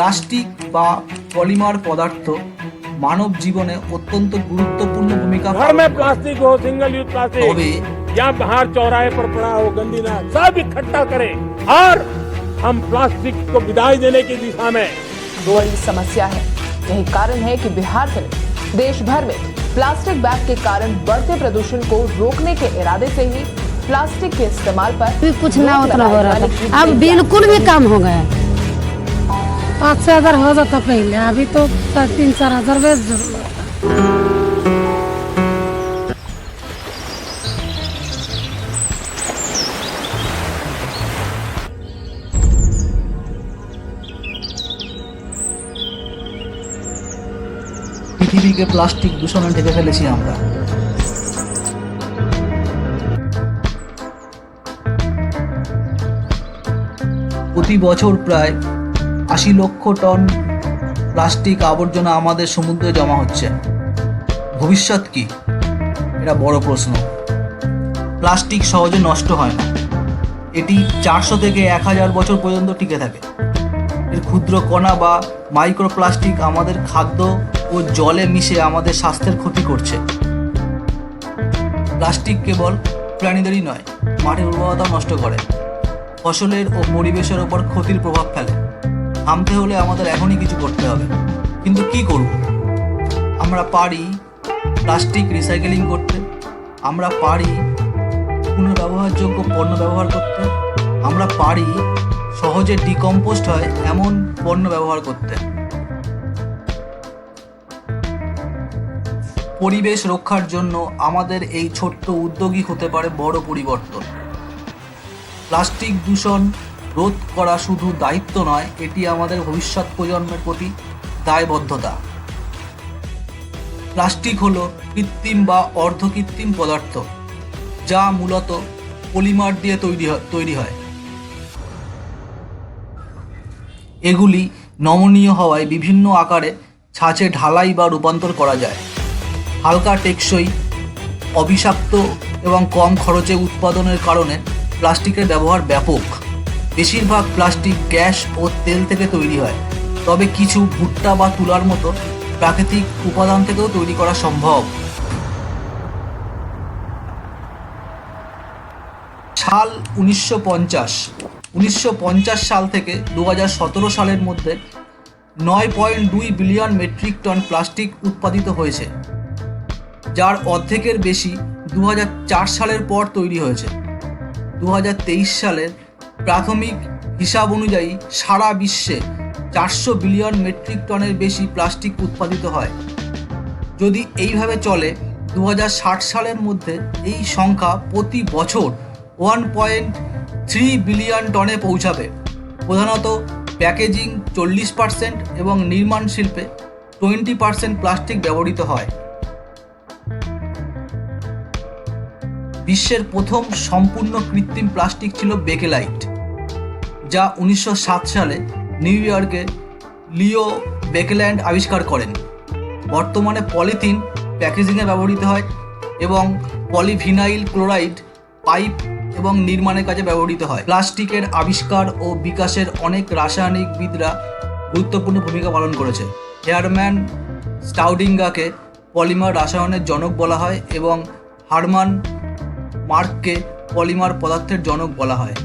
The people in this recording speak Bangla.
প্লাস্টিক বা পলিমার পদার্থ মানব জীবনে অত্যন্ত গুরুত্বপূর্ণ ভূমিকা घर में प्लास्टिक हो, सिंगल यूज प्लास्टिक तबे या बाहर चौराहे पर पड़ा हो, गंदी ना सब इकट्ठा करें और हम प्लास्टिक को विदाई देने की दिशा में बड़ी समस्या है। यही कारण है कि बिहार सहित देश भर में प्लास्टिक बैग के कारण बढ़ते प्रदूषण को रोकने के इरादे से ही प्लास्टिक के इस्तेमाल पर भी कुछ ना रोक उतना हो लगाए रहा जाने था, की अब तैयारी बिल्कुल भी कम हो गया। 5-6 हज़ार हो जाता पहले, अभी तो 3-4 हज़ार बेच जरूर। পৃথিবীকে প্লাস্টিক দূষণে ঢেকে ফেলেছি আমরা। প্রতি বছর প্রায় 80 লক্ষ টন প্লাস্টিক আবর্জনা আমাদের সমুদ্রে জমা হচ্ছে। ভবিষ্যৎ কি? এটা বড় প্রশ্ন। প্লাস্টিক সহজে নষ্ট হয় না, এটি 400 থেকে 1000 বছর পর্যন্ত টিকে থাকে। এর ক্ষুদ্র কণা বা মাইক্রোপ্লাস্টিক আমাদের খাদ্য ও জলে মিশে আমাদের স্বাস্থ্যের ক্ষতি করছে। প্লাস্টিক কেবল প্রাণীদেরই নয়, মাটির উর্বরতাও নষ্ট করে, ফসলের ও পরিবেশের ওপর ক্ষতির প্রভাব ফেলে। থামতে হলে আমাদের এখনই কিছু করতে হবে। কিন্তু কি করব? আমরা পারি প্লাস্টিক রিসাইকেলিং করতে, আমরা পারি পুনর্ব্যবহারযোগ্য পণ্য ব্যবহার করতে, আমরা পারি সহজে ডিকম্পোস্ট হয় এমন পণ্য ব্যবহার করতে। পরিবেশ রক্ষার জন্য আমাদের এই ছোট্ট উদ্যোগই হতে পারে বড় পরিবর্তন। প্লাস্টিক দূষণ রোধ করা শুধু দায়িত্ব নয়, এটি আমাদের ভবিষ্যৎ প্রজন্মের প্রতি দায়বদ্ধতা। প্লাস্টিক হলো কৃত্রিম বা অর্ধকৃত্রিম পদার্থ, যা মূলত পলিমার দিয়ে তৈরি হয়। এগুলি নমনীয় হওয়ায় বিভিন্ন আকারে ছাঁচে ঢালাই বা রূপান্তর করা যায়। হালকা, টেকসই, অবিষাক্ত এবং কম খরচে উৎপাদনের কারণে প্লাস্টিকের ব্যবহার ব্যাপক। বেশিরভাগ প্লাস্টিক গ্যাস ও তেল থেকে তৈরি হয়, তবে কিছু ভুট্টা বা তুলার মতো প্রাকৃতিক উপাদান থেকেও তৈরি করা সম্ভব। সাল 1950 সাল থেকে 2017 সালের মধ্যে 9.2 বিলিয়ন মেট্রিক টন প্লাস্টিক উৎপাদিত হয়েছে, যার অর্ধেকের বেশি 2004 সালের পর তৈরি হয়েছে। 2023 সালের প্রাথমিক হিসাব অনুযায়ী সারা বিশ্বে 400 বিলিয়ন মেট্রিক টনের বেশি প্লাস্টিক উৎপাদিত হয়। যদি এইভাবে চলে, 2060 সালের মধ্যে এই সংখ্যা প্রতি বছর 1.3 বিলিয়ন টনে পৌঁছাবে। প্রধানত প্যাকেজিং 40% এবং নির্মাণ শিল্পে 20% প্লাস্টিক ব্যবহৃত হয়। বিশ্বের প্রথম সম্পূর্ণ কৃত্রিম প্লাস্টিক ছিল বেকেলাইট, যা 1907 সালে নিউ ইয়র্কে লিও বেকেল্যান্ড আবিষ্কার করেন। বর্তমানে পলিথিন প্যাকেজিংয়ে ব্যবহৃত হয় এবং পলিভিনাইল ক্লোরাইড পাইপ এবং নির্মাণের কাজে ব্যবহৃত হয়। প্লাস্টিকের আবিষ্কার ও বিকাশের অনেক রাসায়নিকবিদরা গুরুত্বপূর্ণ ভূমিকা পালন করেছে। হেয়ারম্যান স্টাউডিঙ্গাকে পলিমার রসায়নের জনক বলা হয় এবং হারমান মার্ককে পলিমার পদার্থের জনক বলা হয়।